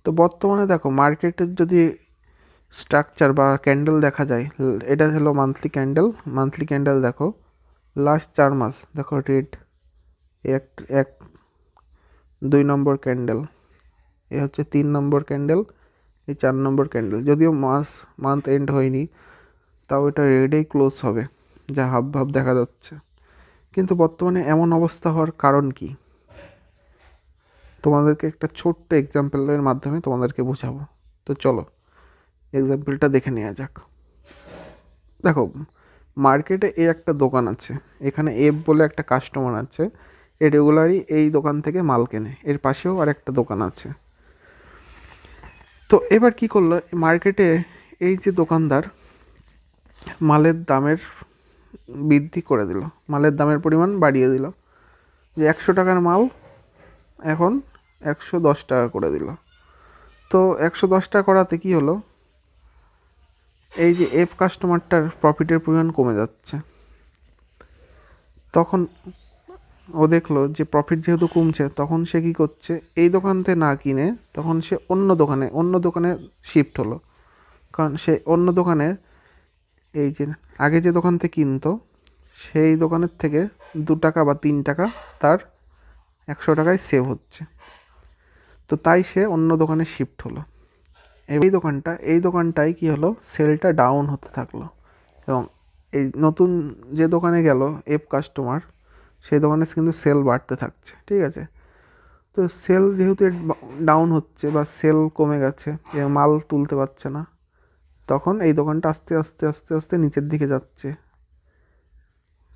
তো বর্তমানে দেখো মার্কেটের যদি স্ট্রাকচার বা ক্যান্ডেল দেখা যায়, এটা হলো মান্থলি ক্যান্ডেল দেখো লাস্ট 4 মাস দেখো রেড, এক এক 2 নম্বর ক্যান্ডেল, এ হচ্ছে 3 নম্বর ক্যান্ডেল, এই 4 নম্বর ক্যান্ডেল। যদিও মান্থ এন্ড হয়নি, তাও এটা রেডেই ক্লোজ হবে, যা হাব দেখা যাচ্ছে। কিন্তু বর্তমানে এমন অবস্থা হওয়ার কারণ কি, তোমাদেরকে একটা ছোট্ট এক্সাম্পলের মাধ্যমে তোমাদেরকে বোঝাবো। তো চলো এক্সাম্পলটা দেখে নেওয়া যাক। দেখো মার্কেটে এই একটা দোকান আছে, এখানে এফ বলে একটা কাস্টমার আছে, এ রেগুলারই এই দোকান থেকে মাল কেনে। এর পাশেও আর একটা দোকান আছে। তো এবার কি করলো মার্কেটে এই যে দোকানদার, মালের দামের বৃদ্ধি করে দিল, মালের দামের পরিমাণ বাড়িয়ে দিল, যে 100 টাকার মাল এখন 110 টাকা করে দিল। তো 110 টাকা করাতে কি হলো, এই যে এফ কাস্টমারটার প্রফিটের পরিমাণ কমে যাচ্ছে। তখন ও দেখলো যে প্রফিট যেহেতু কমছে, তখন সে কী করছে, এই দোকান থেকে না কিনে তখন সে অন্য দোকানে শিফট হলো। কারণ সে অন্য দোকানের, এই যে আগে যে দোকান থেকে কিনতো সেই দোকানের থেকে 2 টাকা বা 3 টাকা তার 100 টাকায় সেভ হচ্ছে। তো তাই সে অন্য দোকানে শিফট হলো। এই দোকানটায় কি হলো, সেলটা ডাউন হতে থাকলো। এবং এই নতুন যে দোকানে গেল এফ কাস্টমার, সেই দোকানে কিন্তু সেল বাড়তে থাকছে, ঠিক আছে। তো সেল যেহেতু ডাউন হচ্ছে বা সেল কমে গেছে, মাল তুলতে পারছে না, তখন এই দোকানটা আস্তে আস্তে আস্তে আস্তে নিচের দিকে যাচ্ছে,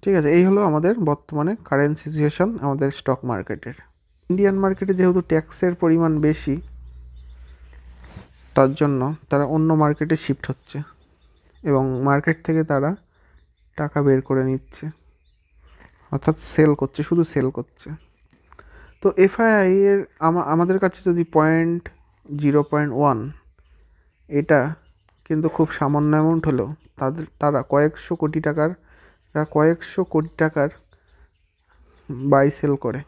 ঠিক আছে। এই হলো আমাদের বর্তমানে কারেন্ট সিচুয়েশন আমাদের স্টক মার্কেটের। ইন্ডিয়ান মার্কেটে যেহেতু ট্যাক্সের পরিমাণ বেশি, তার জন্য তারা অন্য মার্কেটে শিফট হচ্ছে এবং মার্কেট থেকে তারা টাকা বের করে নিচ্ছে, অর্থাৎ সেল করছে, শুধু সেল করছে। তো এফআইআই এর আমাদের কাছে যদি 0.1, এটা কিন্তু খুব সামান্য অ্যামাউন্ট হলেও তারা কয়েকশো কোটি টাকার বাই সেল করে।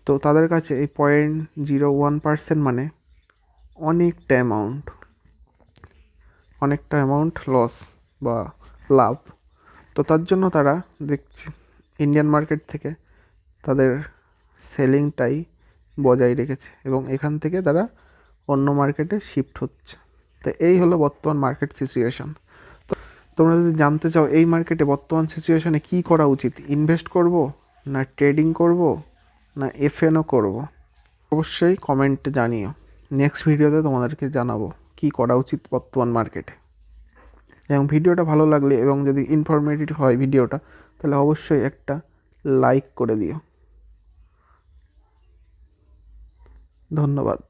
তো তাদের কাছে এই 0.01% মানে অনেকটা অ্যামাউন্ট লস বা লাভ। তো তার জন্য তারা দেখছি ইন্ডিয়ান মার্কেট থেকে তাদের সেলিংটাই বজায় রেখেছে এবং এখান থেকে তারা অন্য মার্কেটে শিফট হচ্ছে। তো এই হলো বর্তমান মার্কেট সিচুয়েশন। তো তোমরা যদি জানতে চাও এই মার্কেটে বর্তমান সিচুয়েশনে কী করা উচিত, ইনভেস্ট করব না ট্রেডিং করব না এফএনও করব, অবশ্যই কমেন্টে জানিও। নেক্সট ভিডিওতে তোমাদেরকে জানাবো কী করা উচিত বর্তমান মার্কেটে। এবং ভিডিওটা ভালো লাগলে এবং যদি ইনফরমেটিভ হয় ভিডিওটা, তাহলে অবশ্যই একটা লাইক করে দিও। ধন্যবাদ।